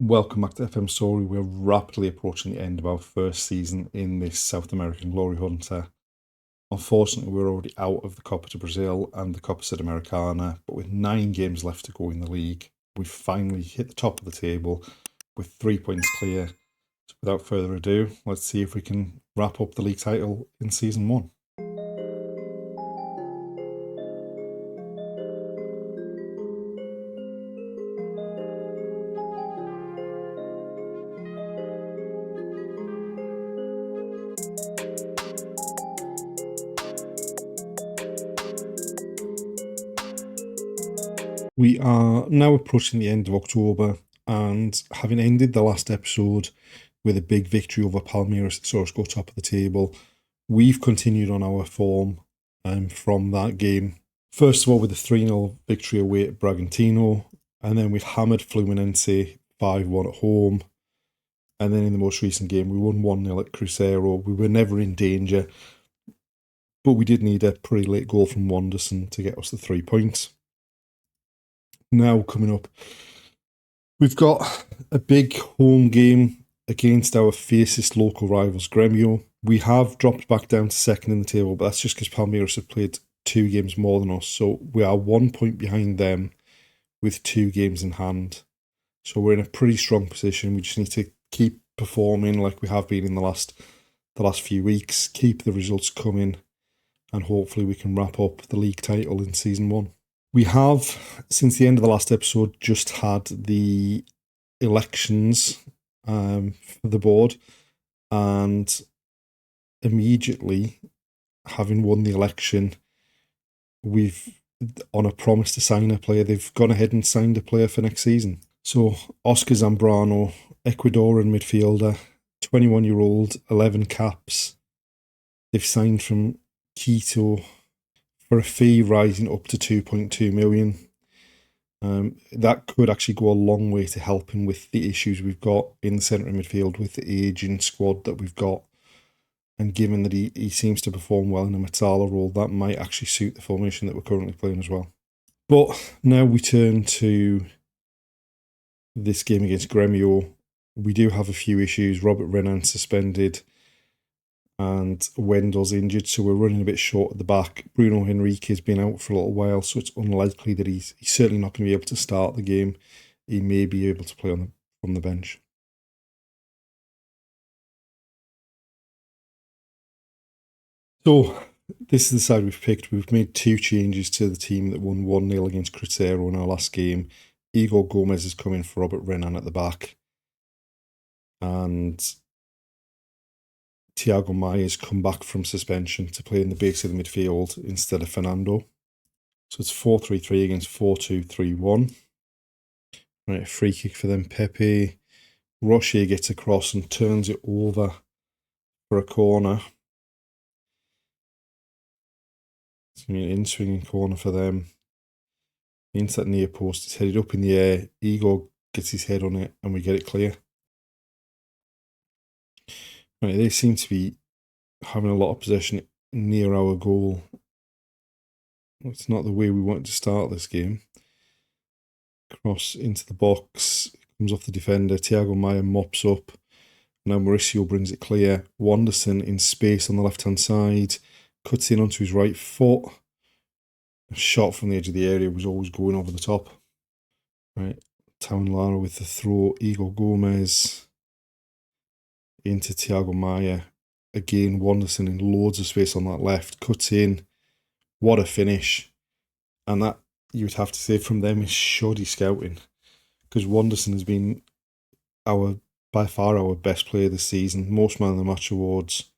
Welcome back to FM Storey. We're rapidly approaching the end of our first season in this South American glory hunter. Unfortunately, we're already out of the Copa do Brazil and the Copa Sudamericana, but with 9 games left to go in the league, we've finally hit the top of the table with 3 points clear. So without further ado, let's see if we can wrap up the league title in Season 1. We are now approaching the end of October, and having ended the last episode with a big victory over Palmeiras that saw us go top of the table, we've continued on our form from that game. First of all, with a 3-0 victory away at Bragantino, and then we hammered Fluminense 5-1 at home. And then in the most recent game, we won 1-0 at Cruzeiro. We were never in danger, but we did need a pretty late goal from Wanderson to get us the 3 points. Now coming up, we've got a big home game against our fiercest local rivals, Grêmio. We have dropped back down to second in the table, but that's just because Palmeiras have played 2 games more than us. So we are 1 point behind them with 2 games in hand. So we're in a pretty strong position. We just need to keep performing like we have been in the last few weeks, keep the results coming, and hopefully we can wrap up the league title in Season 1. We have, since the end of the last episode, just had the elections for the board, and immediately, having won the election, we've, on a promise to sign a player, they've gone ahead and signed a player for next season. So, Oscar Zambrano, Ecuadorian midfielder, 21-year-old, 11 caps. They've signed from Quito for a fee rising up to 2.2 million. That could actually go a long way to helping with the issues we've got in the centre of midfield with the ageing squad that we've got. And given that he seems to perform well in a Matala role, that might actually suit the formation that we're currently playing as well. But now we turn to this game against Grêmio. We do have a few issues. Robert Renan suspended, and Wendel's injured, so we're running a bit short at the back. Bruno Henrique's been out for a little while, so it's unlikely that he's certainly not going to be able to start the game. He may be able to play from the bench. So this is the side we've picked. We've made 2 changes to the team that won 1-0 against Cruzeiro in our last game. Igor Gomez is coming for Robert Renan at the back, and Thiago Maia's come back from suspension to play in the base of the midfield instead of Fernando. So it's 4-3-3 against 4-2-3-1. Right, free kick for them. Pepe. Rocher gets across and turns it over for a corner. It's going to be an in-swinging corner for them. Into that near post, it's headed up in the air. Igor gets his head on it and we get it clear. Right, they seem to be having a lot of possession near our goal. It's not the way we wanted to start this game. Cross into the box, comes off the defender. Thiago Maia mops up. Now Mauricio brings it clear. Wanderson in space on the left-hand side. Cuts in onto his right foot. A shot from the edge of the area was always going over the top. Right, Town Lara with the throw. Igor Gomez into Thiago Maia. Again, Wanderson in loads of space on that left. Cuts in. What a finish. And that, you would have to say, from them is shoddy scouting. Because Wanderson has been by far our best player this season. Most man of the match awards.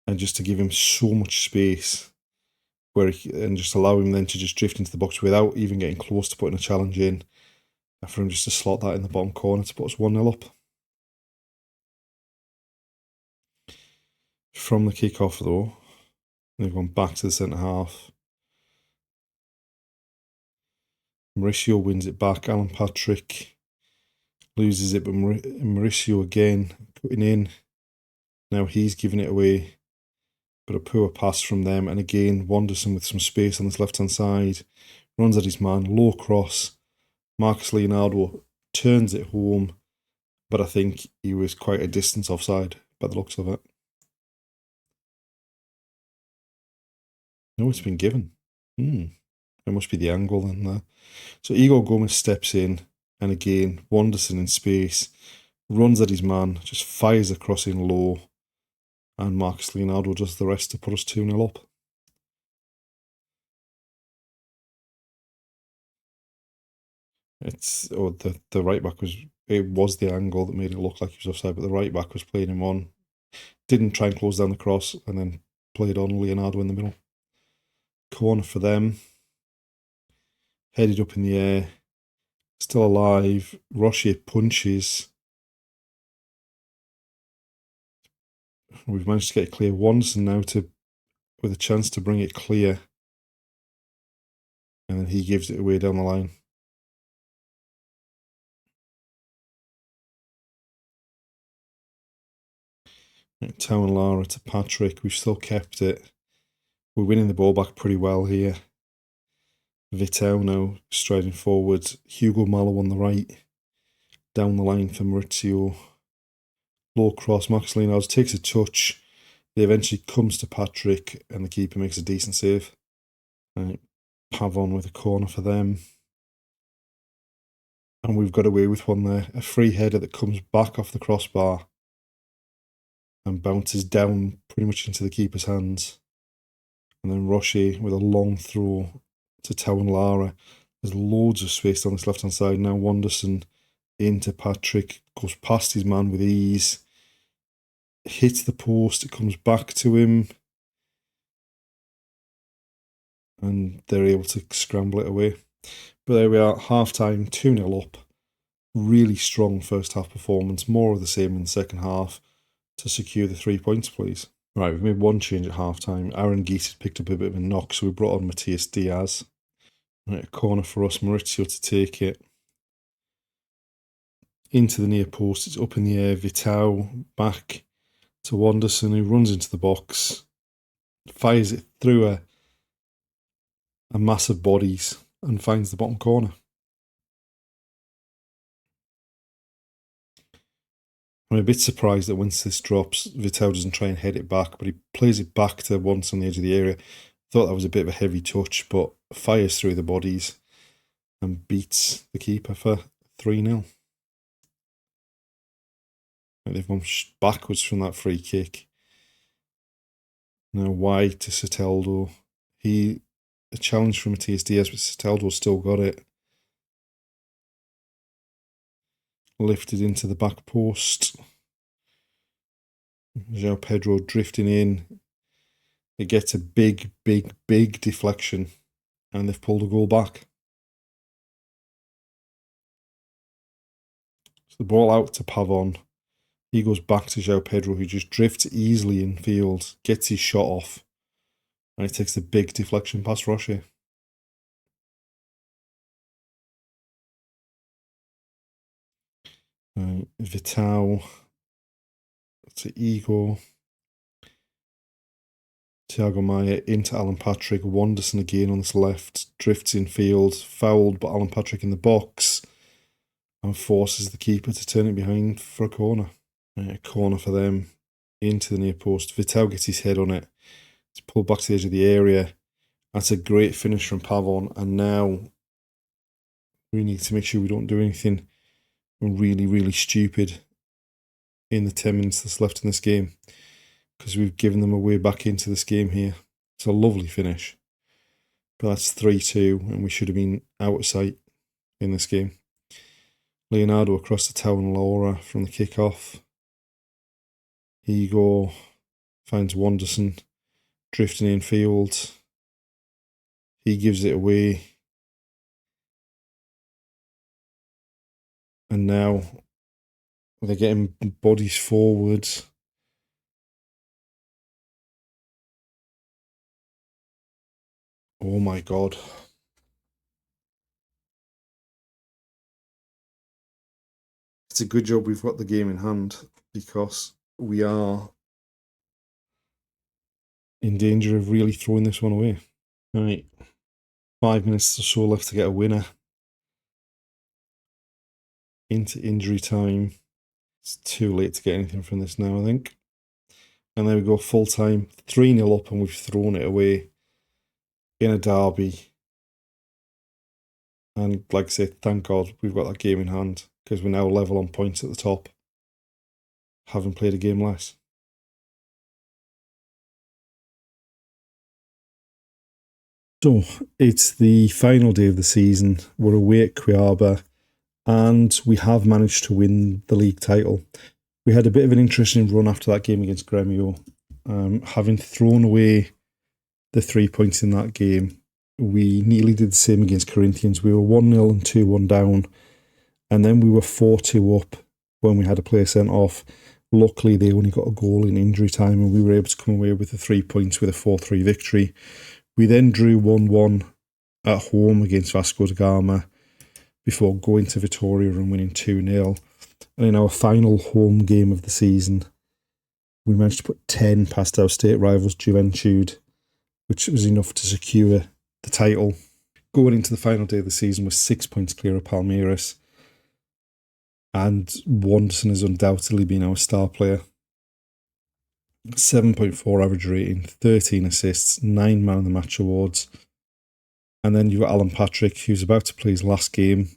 And just to give him so much space, and just allow him then to just drift into the box without even getting close to putting a challenge in. And for him just to slot that in the bottom corner to put us 1-0 up. From the kick-off though, they've gone back to the centre half. Mauricio wins it back. Alan Patrick loses it, but Mauricio again putting in. Now he's giving it away, but a poor pass from them. And again, Wanderson with some space on this left-hand side. Runs at his man, low cross. Marcus Leonardo turns it home, but I think he was quite a distance offside by the looks of it. No, it's been given. It must be the angle then there. So Igor Gomez steps in, and again, Wanderson in space, runs at his man, just fires across in low, and Marcus Leonardo does the rest to put us 2-0 up. The right back was the angle that made it look like he was offside, but the right back was playing him on. Didn't try and close down the cross, and then played on Leonardo in the middle. Corner for them. Headed up in the air. Still alive. Rocher punches. We've managed to get it clear once, and now with a chance to bring it clear. And then he gives it away down the line. Tau and Lara to Patrick. We've still kept it. We're winning the ball back pretty well here. Vitao now striding forward. Hugo Malo on the right. Down the line for Maurizio. Low cross. Marcus Leonardo takes a touch. It eventually comes to Patrick, and the keeper makes a decent save. Right. Pavon with a corner for them. And we've got away with one there. A free header that comes back off the crossbar and bounces down pretty much into the keeper's hands. And then Rocher with a long throw to Tau and Lara. There's loads of space on this left-hand side. Now Wanderson into Patrick. Goes past his man with ease. Hits the post. It comes back to him. And they're able to scramble it away. But there we are, half-time, 2-0 up. Really strong first half performance. More of the same in the second half to secure the 3 points, please. Right, we've made one change at half-time. Aaron Geese has picked up a bit of a knock, so we brought on Matthias Diaz. Right, a corner for us, Maurizio to take it. Into the near post, it's up in the air. Vitao back to Wanderson, who runs into the box. Fires it through a mass of bodies and finds the bottom corner. I'm a bit surprised that once this drops, Vitao doesn't try and head it back, but he plays it back to once on the edge of the area. Thought that was a bit of a heavy touch, but fires through the bodies and beats the keeper for 3-0. They've gone backwards from that free kick. Now wide to Soteldo. A challenge from Matthias Diaz, but Soteldo's still got it. Lifted into the back post. João Pedro drifting in. It gets a big deflection, and they've pulled a goal back. So the ball out to Pavon. He goes back to João Pedro, who just drifts easily in field, gets his shot off, and he takes the big deflection past Rocher. Vitao to Igor. Thiago Maia into Alan Patrick. Wanderson again on this left. Drifts in field. Fouled, but Alan Patrick in the box. And forces the keeper to turn it behind for a corner. A corner for them. Into the near post. Vitao gets his head on it. It's pulled back to the edge of the area. That's a great finish from Pavon. And now we need to make sure we don't do anything really stupid in the 10 minutes that's left in this game, because we've given them a way back into this game here. It's a lovely finish, but that's 3-2, and we should have been out of sight in this game. Leonardo across the Tau and Lara from the kick-off. Igor finds Wanderson drifting in field. He gives it away. And now they're getting bodies forward. Oh my God. It's a good job we've got the game in hand, because we are in danger of really throwing this one away. Right. 5 minutes or so left to get a winner. into injury time. It's too late to get anything from this now, I think. And there we go, full time, 3-0 up, and we've thrown it away in a derby. And like I say, thank God we've got that game in hand, because we're now level on points at the top, having played a game less. So it's the final day of the season. We're away at Cuiabá, and we have managed to win the league title. We had a bit of an interesting run after that game against Gremio. Having thrown away the 3 points in that game, we nearly did the same against Corinthians. We were 1-0 and 2-1 down, and then we were 4-2 up when we had a player sent off. Luckily, they only got a goal in injury time, and we were able to come away with the 3 points with a 4-3 victory. We then drew 1-1 at home against Vasco da Gama before going to Vitória and winning 2-0. And in our final home game of the season, we managed to put 10 past our state rivals Juventude, which was enough to secure the title. Going into the final day of the season with 6 points clear of Palmeiras, and Wanderson has undoubtedly been our star player. 7.4 average rating, 13 assists, 9 man of the match awards. And then you've got Alan Patrick, who's about to play his last game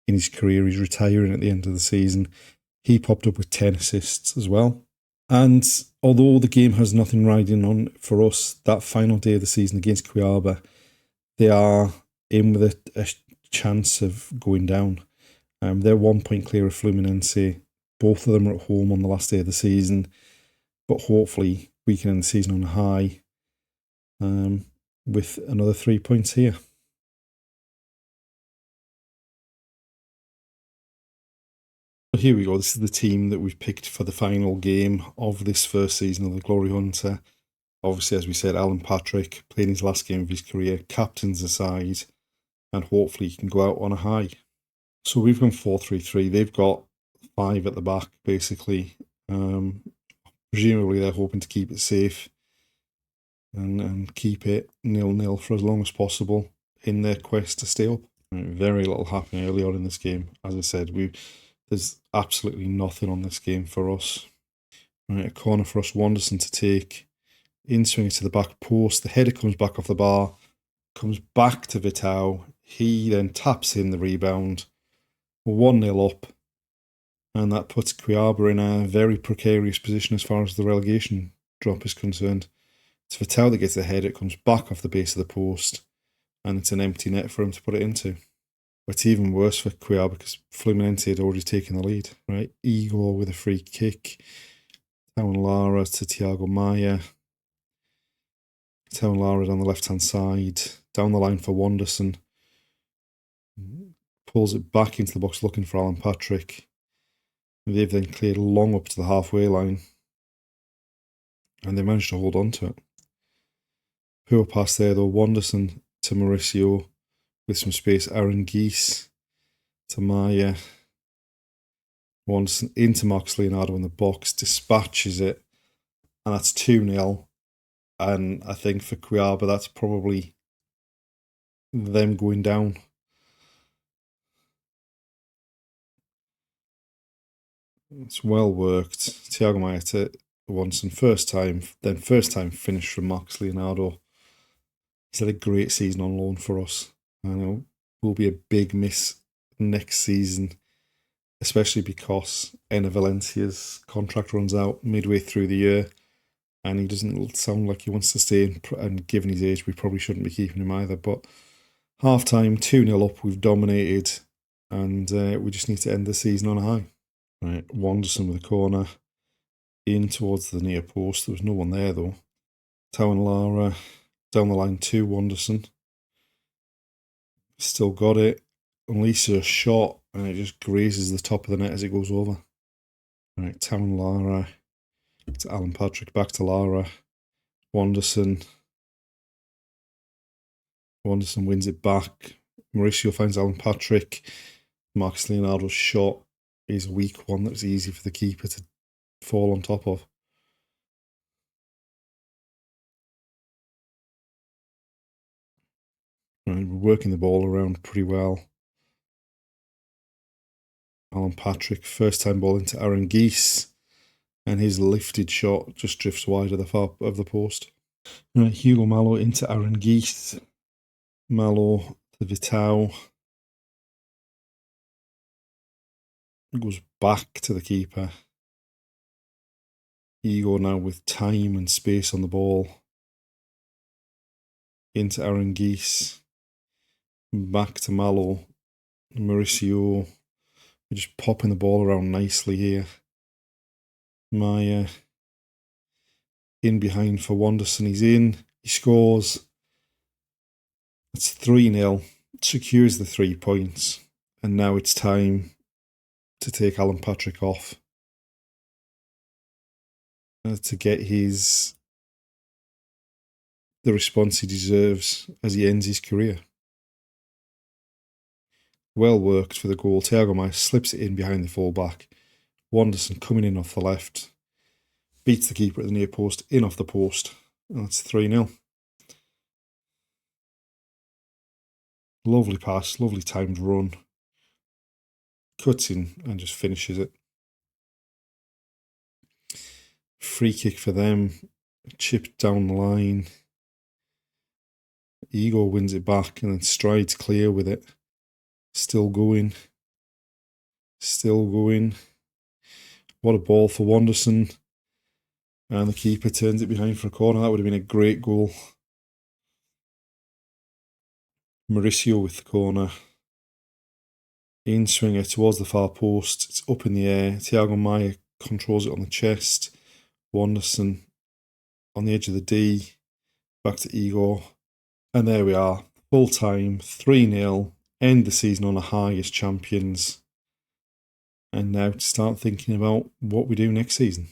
in his career. He's retiring at the end of the season. He popped up with 10 assists as well. And although the game has nothing riding on for us, that final day of the season against Cuiabá, they are in with a chance of going down. They're 1 point clear of Fluminense. Both of them are at home on the last day of the season. But hopefully we can end the season on a high with another 3 points here. But here we go. This is the team that we've picked for the final game of this first season of the Glory Hunter. Obviously, as we said, Alan Patrick playing his last game of his career, captains aside, and hopefully he can go out on a high. So we've gone 4-3-3. They've got 5 at the back, basically. Presumably they're hoping to keep it safe and keep it 0-0 for as long as possible in their quest to stay up. Very little happening early on in this game. As I said, there's absolutely nothing on this game for us. Right, a corner for us, Wanderson to take. In swinging to the back post. The header comes back off the bar, comes back to Vitao. He then taps in the rebound. 1-0 up. And that puts Cuiabá in a very precarious position as far as the relegation drop is concerned. It's Vitao that gets the header. It comes back off the base of the post. And it's an empty net for him to put it into. But it's even worse for Cuiabá because Fluminense had already taken the lead. Right, Igor with a free kick. Tao and Lara to Thiago Maia. Tao and Lara down the left-hand side. Down the line for Wanderson. Pulls it back into the box looking for Alan Patrick. They've then cleared long up to the halfway line. And they managed to hold on to it. Poor pass there though. Wanderson to Mauricio with some space. Aaron Geese to Maya. Wanderson into Marcus Leonardo in the box. Dispatches it. And that's 2-0. And I think for Cuiabá, that's probably them going down. It's well worked. Thiago Maia to Wanderson, first time finish from Marcus Leonardo. He's had a great season on loan for us. I know will be a big miss next season, especially because Enner Valencia's contract runs out midway through the year, and he doesn't sound like he wants to stay. And given his age, we probably shouldn't be keeping him either. But half time, 2-0 up, we've dominated, and we just need to end the season on a high. Right, Wanderson with a corner in towards the near post. There was no one there though. Tao and Lara down the line to Wanderson. Still got it. Unleashes a shot and it just grazes the top of the net as it goes over. Right, Tao and Lara to Alan Patrick, back to Lara. Wanderson wins it back. Mauricio finds Alan Patrick. Marcus Leonardo's shot is a weak one that's easy for the keeper to fall on top of. Right, we're working the ball around pretty well. Alan Patrick, first time ball into Aaron Geese, and his lifted shot just drifts wide of the far of the post. Right, Hugo Malo into Aaron Geese. Malo to Vitao. Goes back to the keeper. Hugo now with time and space on the ball. Into Aaron Geese. Back to Malo. Mauricio. We're just popping the ball around nicely here. Maya in behind for Wanderson. He's in. He scores. It's 3-0. Secures the 3 points. And now it's time to take Alan Patrick off. To get the response he deserves as he ends his career. Well worked for the goal. Thiago Maia slips it in behind the fullback. Wanderson coming in off the left. Beats the keeper at the near post, in off the post. And that's 3-0. Lovely pass, lovely timed run. Cuts in and just finishes it. Free kick for them. Chipped down the line. Igor wins it back and then strides clear with it. Still going. Still going. What a ball for Wanderson. And the keeper turns it behind for a corner. That would have been a great goal. Mauricio with the corner. In swinger towards the far post. It's up in the air. Thiago Maia controls it on the chest. Wanderson on the edge of the D. Back to Igor. And there we are. Full time. 3-0. End the season on a high as champions. And now to start thinking about what we do next season.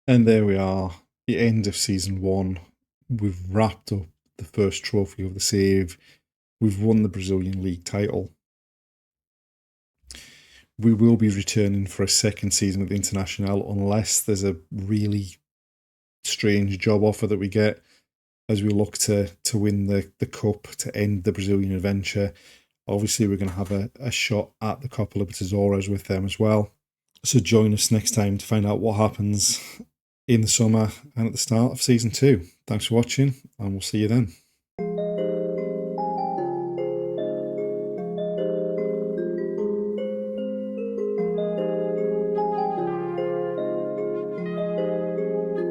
And there we are, the end of season 1. We've wrapped up the first trophy of the save. We've won the Brazilian League title. We will be returning for a second season at the International unless there's a really strange job offer that we get as we look to win the cup to end the Brazilian adventure. Obviously, we're going to have a shot at the Copa Libertadores with them as well. So join us next time to find out what happens in the summer and at the start of season 2. Thanks for watching, and we'll see you then.